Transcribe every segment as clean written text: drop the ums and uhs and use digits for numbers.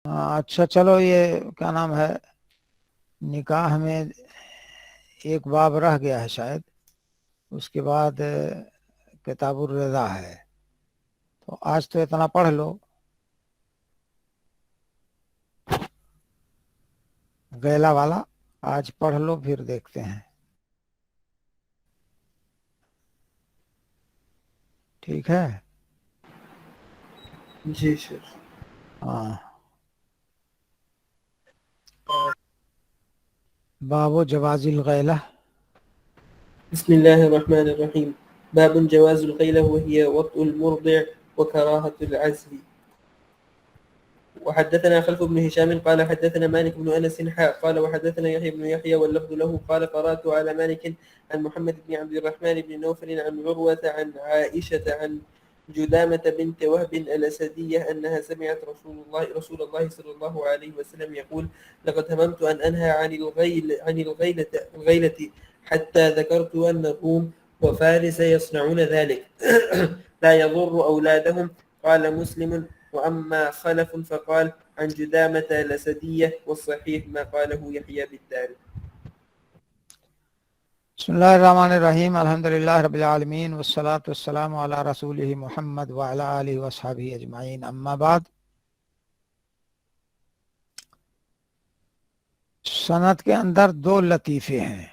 اچھا چلو، یہ کیا نام ہے، نکاح میں ایک باب رہ گیا ہے شاید، اس کے بعد کتاب الرضا ہے، تو آج تو اتنا پڑھ لو، غیلا والا آج پڑھ لو، پھر دیکھتے ہیں، ٹھیک ہے؟ جی شیخ. ہاں. باب جواز الغیلہ. بسم الله الرحمن الرحيم. باب جواز الغيلة وهي وطء المرضع وكراهة العزل. وحدثنا خلف بن هشام قال حدثنا مالك بن أنس قال وحدثنا يحيى بن يحيى واللفظ له قال قرأت على مالك عن محمد بن عبد الرحمن بن نوفل عن عروة عن عائشة عن جدامة بنت وهب الأسدية أنها سمعت رسول الله صلى الله عليه وسلم يقول لقد هممت أن أنهى عن الغيلة حتى ذكرت أن الروم وفارس يصنعون ذلك لا يضر أولادهم. قال مسلم وأما خلف فقال عن جدامة الأسدية والصحيح ما قاله يحيى بالتالي. بسم اللہ الرحمن الرحیم، الحمدللہ رب العالمین والصلاة والسلام علی رسولہ محمد وعلی آلہ وصحبہ اجمعین، اما بعد. سند کے اندر دو لطیفے ہیں،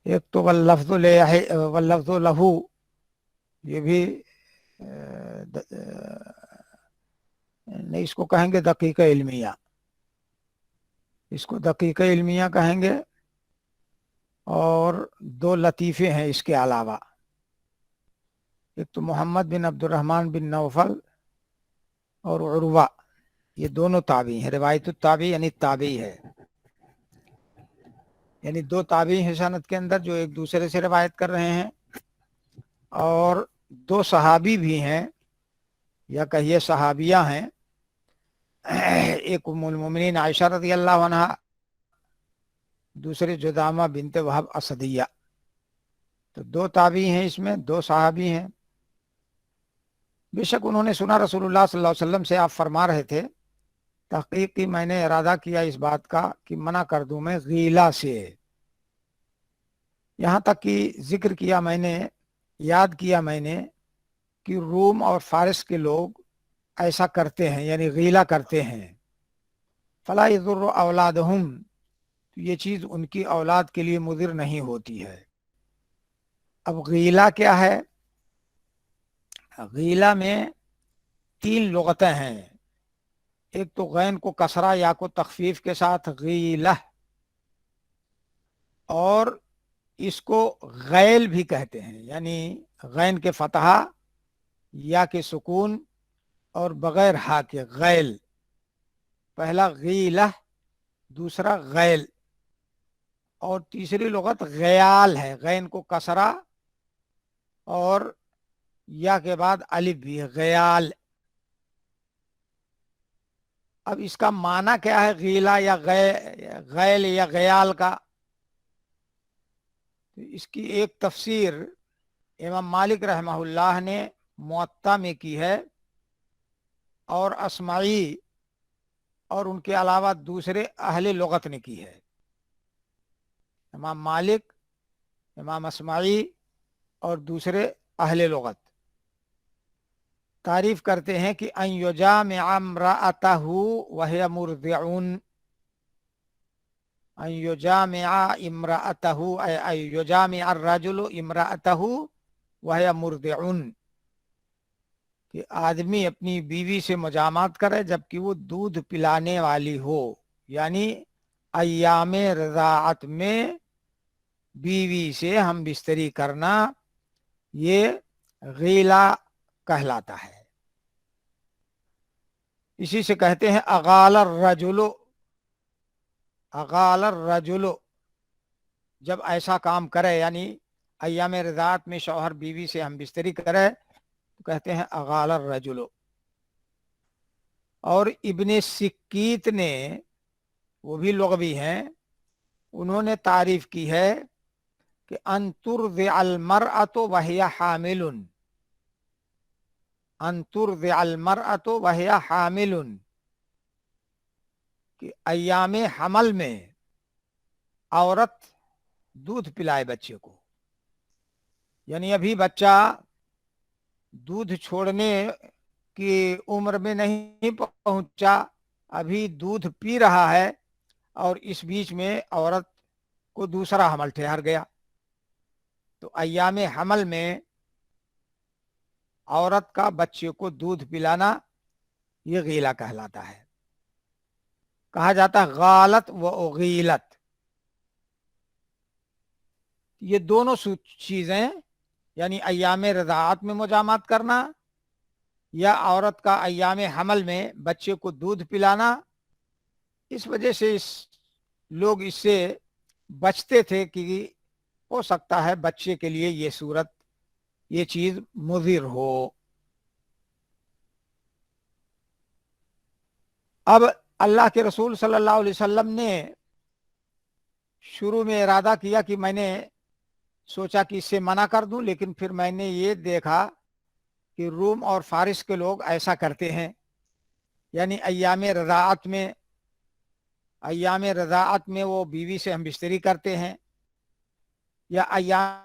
ایک تو واللفظ لہو، یہ بھی نہیں، اس کو کہیں گے دقیق علمیہ، اس کو دقیق علمیہ کہیں گے. اور دو لطیفے ہیں اس کے علاوہ، ایک تو محمد بن عبد الرحمن بن نوفل اور عروہ، یہ دونوں تابعی ہیں. روایت التابعی یعنی تابعی ہے، یعنی دو تابعی ہیں سند کے اندر جو ایک دوسرے سے روایت کر رہے ہیں، اور دو صحابی بھی ہیں یا کہیے صحابیہ ہیں، ایک ام المومنین عائشہ رضی اللہ عنہا، دوسرے جدامہ بنت وہب اسدیہ. تو دو تابعی ہیں، اس میں دو صحابی ہیں. بے شک انہوں نے سنا رسول اللہ صلی اللہ علیہ وسلم سے آپ فرما رہے تھے، تحقیق کی میں نے ارادہ کیا اس بات کا کہ منع کر دوں میں غیلہ سے. یہاں تک کہ ذکر کیا میں نے، یاد کیا میں نے کہ روم اور فارس کے لوگ ایسا کرتے ہیں، یعنی غیلہ کرتے ہیں. فلا یضر اولادہم، یہ چیز ان کی اولاد کے لیے مضر نہیں ہوتی ہے. اب غیلہ کیا ہے؟ غیلہ میں تین لغتیں ہیں، ایک تو غین کو کسرہ یا کو تخفیف کے ساتھ غیلہ، اور اس کو غیل بھی کہتے ہیں، یعنی غین کے فتحہ یا کے سکون اور بغیر ہا کے غیل. پہلا غیلہ، دوسرا غیل، اور تیسری لغت غیال ہے، غین کو کسرہ اور یا کے بعد الف بھی ہے، غیال. اب اس کا معنی کیا ہے غیلہ یا غیل یا غیال کا؟ اس کی ایک تفسیر امام مالک رحمہ اللہ نے موطا میں کی ہے، اور اسمعی اور ان کے علاوہ دوسرے اہل لغت نے کی ہے. امام مالک، امام اسمعی اور دوسرے اہل لغت تعریف کرتے ہیں کہ ان یجامع امرأتہ وہی مرضع، ان یجامع امرأتہ ای ان یجامع الرجل امرأتہ وہی مرضع، کہ آدمی اپنی بیوی سے مجامعت کرے جبکہ وہ دودھ پلانے والی ہو، یعنی ایام رضاعت میں بیوی سے ہم بستری کرنا یہ غیلہ کہلاتا ہے. اسی سے کہتے ہیں اغال الرجل، اغال الرجل، جب ایسا کام کرے، یعنی ایام رضاعت میں شوہر بیوی سے ہم بستری کرے تو کہتے ہیں اغال الرجل. اور ابن سکیت نے، وہ بھی لغوی ہیں، انہوں نے تعریف کی ہے کہ ان ترضع المرأة وهي حامل، ان ترضع المرأة وهي حامل، کہ ایام حمل میں عورت دودھ پلائے بچے کو، یعنی ابھی بچہ دودھ چھوڑنے کی عمر میں نہیں پہنچا، ابھی دودھ پی رہا ہے، اور اس بیچ میں عورت کو دوسرا حمل ٹھہر گیا، تو ایام حمل میں عورت کا بچے کو دودھ پلانا یہ غیلہ کہلاتا ہے، کہا جاتا ہے غالت و اغیلت۔ یہ دونوں چیزیں، یعنی ایام رضاعت میں مجامات کرنا یا عورت کا ایام حمل میں بچے کو دودھ پلانا، اس وجہ سے لوگ اس سے بچتے تھے کہ ہو سکتا ہے بچے کے لیے یہ صورت، یہ چیز مضر ہو۔ اب اللہ کے رسول صلی اللہ علیہ وسلم نے شروع میں ارادہ کیا کہ میں نے سوچا کہ اس سے منع کر دوں، لیکن پھر میں نے یہ دیکھا کہ روم اور فارس کے لوگ ایسا کرتے ہیں، یعنی ایام رضاعت میں وہ بیوی سے ہم بستری کرتے ہیں، یا ایام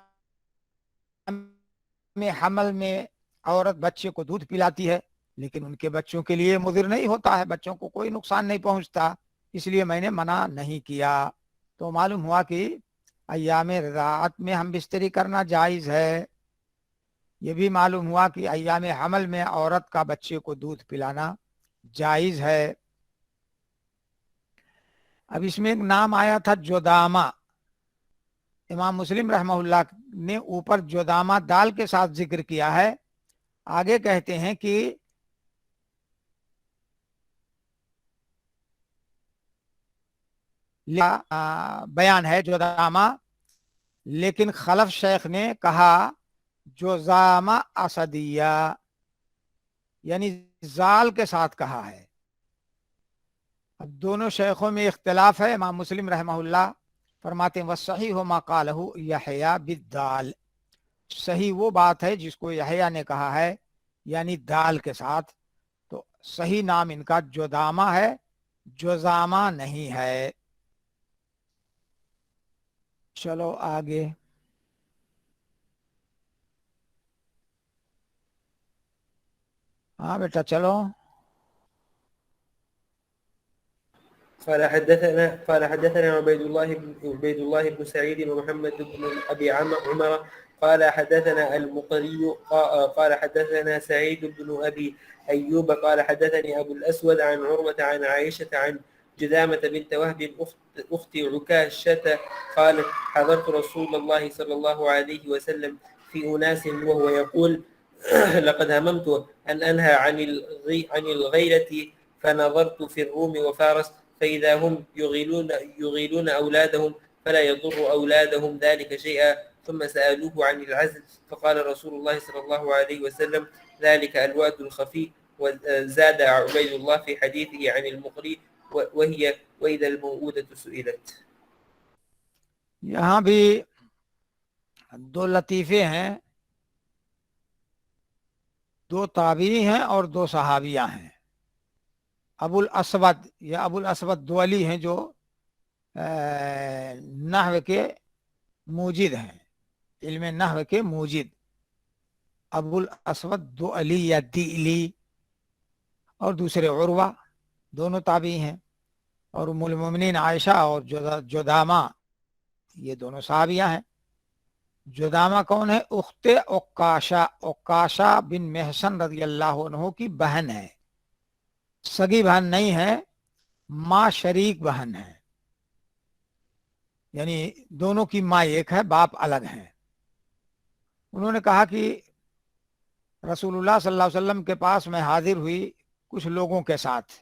حمل میں عورت بچے کو دودھ پلاتی ہے، لیکن ان کے بچوں کے لیے مضر نہیں ہوتا ہے، بچوں کو کوئی نقصان نہیں پہنچتا، اس لیے میں نے منع نہیں کیا۔ تو معلوم ہوا کہ ایام رضاعت میں ہم بستری کرنا جائز ہے۔ یہ بھی معلوم ہوا کہ ایام حمل میں عورت کا بچے کو دودھ پلانا جائز ہے۔ اب اس میں ایک نام آیا تھا جودامہ، امام مسلم رحمہ اللہ نے اوپر جودامہ دال کے ساتھ ذکر کیا ہے، آگے کہتے ہیں کہ بیان ہے جودامہ، لیکن خلف شیخ نے کہا جوزامہ اسدیہ، یعنی زال کے ساتھ کہا ہے۔ اب دونوں شیخوں میں اختلاف ہے، امام مسلم رحمہ اللہ فرماتے ہیں وَالصَّحِيحُ مَا قَالَهُ یحییٰ بِالدال، صحیح وہ بات ہے جس کو یحییٰ نے کہا ہے، یعنی دال کے ساتھ، تو صحیح نام ان کا جودامہ ہے، جوزامہ نہیں ہے۔ چلو آگے۔ ہاں بیٹا چلو۔ قال حدثنا عبيد الله بن سعيد ومحمد بن أبي عمر قال حدثنا المقري قال حدثنا سعيد بن أبي أيوب قال حدثني أبو الأسود عن عروة عن عائشة عن جذامة بنت وهب أخت عكاشة قالت حضرت رسول الله صلى الله عليه وسلم في أناس وهو يقول لقد هممت أن أنهى عن الغيلة فنظرت في الروم وفارس فإذا هم يغيلون أولادهم فلا يضر أولادهم ذلك شيئا ثم سألوه عن العزل فقال رسول الله صلى الله عليه وسلم ذلك الوعد الخفي. وزاد عبيد الله في حديثه عن المقري وهي وإذا الموءودة سئلت. یہاں بھی دو لطیفے ہیں، دو تابعی ہیں اور دو صحابیہ ہیں۔ ابو الاسود یا ابو الاسود دولی ہیں جو نحو کے موجد ہیں، علم نحو کے موجد، ابو الاسود دولی یا دیلی، اور دوسرے عروہ، دونوں تابعی ہیں، اور ام المؤمنین عائشہ اور جودامہ یہ دونوں صحابیہ ہیں۔ جودامہ کون ہے؟ اخت عکاشہ بن محصن رضی اللہ عنہ کی بہن ہے، سگی بہن نہیں ہے، ماں شریک بہن ہے، یعنی دونوں کی ماں ایک ہے، باپ الگ ہیں۔ انہوں نے کہا کہ رسول اللہ صلی اللہ علیہ وسلم کے پاس میں حاضر ہوئی کچھ لوگوں کے ساتھ،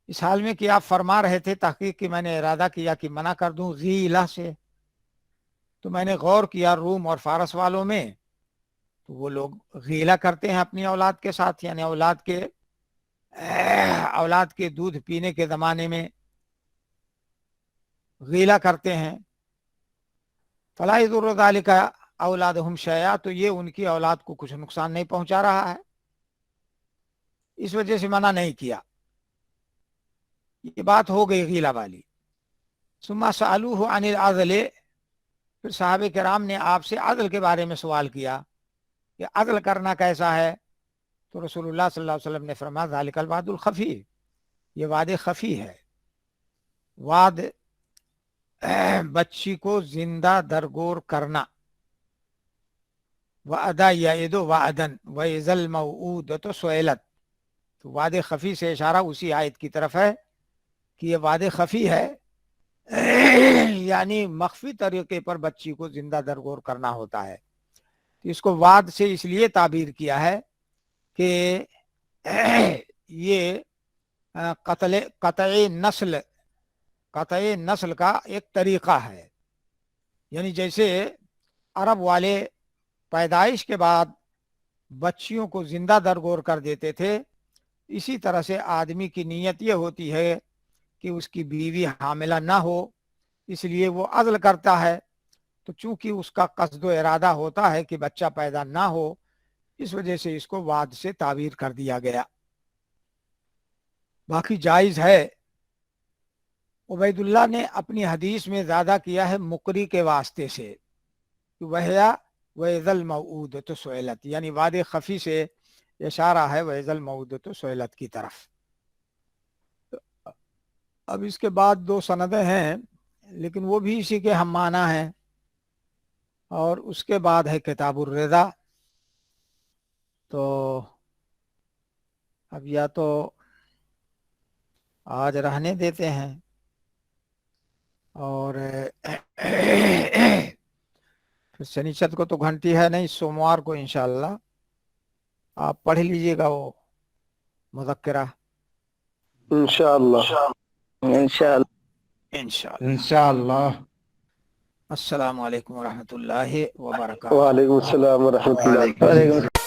اس حال میں کہ آپ فرما رہے تھے تحقیق کہ میں نے ارادہ کیا کہ منع کر دوں غیلہ سے، تو میں نے غور کیا روم اور فارس والوں میں تو وہ لوگ غیلہ کرتے ہیں اپنی اولاد کے ساتھ، یعنی اولاد کے دودھ پینے کے زمانے میں غیلہ کرتے ہیں۔ فلا یضر ذلک اولادہم شیئا، تو یہ ان کی اولاد کو کچھ نقصان نہیں پہنچا رہا ہے، اس وجہ سے منع نہیں کیا۔ یہ بات ہو گئی غیلہ والی. ثم سألوه عن العدل، پھر صحابہ کرام نے آپ سے عدل کے بارے میں سوال کیا کہ عدل کرنا کیسا ہے. تو رسول اللہ صلی اللہ علیہ وسلم نے فرمایا ذالک الوعد الخفی، یہ وعد خفی ہے. وعد بچی کو زندہ درگور کرنا. وعدہ یعد وعدن وَإِذَا الْمَوْعُودَةُ سُئِلَتْ، تو وعد خفی سے اشارہ اسی آیت کی طرف ہے کہ یہ وعد خفی ہے، یعنی مخفی طریقے پر بچی کو زندہ درگور کرنا ہوتا ہے. تو اس کو وعد سے اس لیے تعبیر کیا ہے کہ یہ قطع نسل کا ایک طریقہ ہے. یعنی جیسے عرب والے پیدائش کے بعد بچیوں کو زندہ درگور کر دیتے تھے، اسی طرح سے آدمی کی نیت یہ ہوتی ہے کہ اس کی بیوی حاملہ نہ ہو، اس لیے وہ عزل کرتا ہے. تو چونکہ اس کا قصد و ارادہ ہوتا ہے کہ بچہ پیدا نہ ہو، اس وجہ سے اس کو وعد سے تعبیر کر دیا گیا. باقی جائز ہے. عبید اللہ نے اپنی حدیث میں زیادہ کیا ہے مقری کے واسطے سے، وَإِذَا الْمَوْعُودَةُ سُئِلَتْ، یعنی وعد خفی سے اشارہ ہے وَإِذَا الْمَوْعُودَةُ سُئِلَتْ کی طرف. اب اس کے بعد 2 سندیں ہیں لیکن وہ بھی اسی کے ہم معنی ہیں، اور اس کے بعد ہے کتاب الرضا. تو اب یا تو آج رہنے دیتے ہیں اور پھر شنیچر کو تو گھنٹی ہے نہیں، سوموار کو انشاءاللہ آپ پڑھ لیجئے گا وہ مذکرہ انشاءاللہ انشاءاللہ. السلام علیکم ورحمۃ اللہ وبرکاتہ. وعلیکم السلام ورحمۃ اللہ.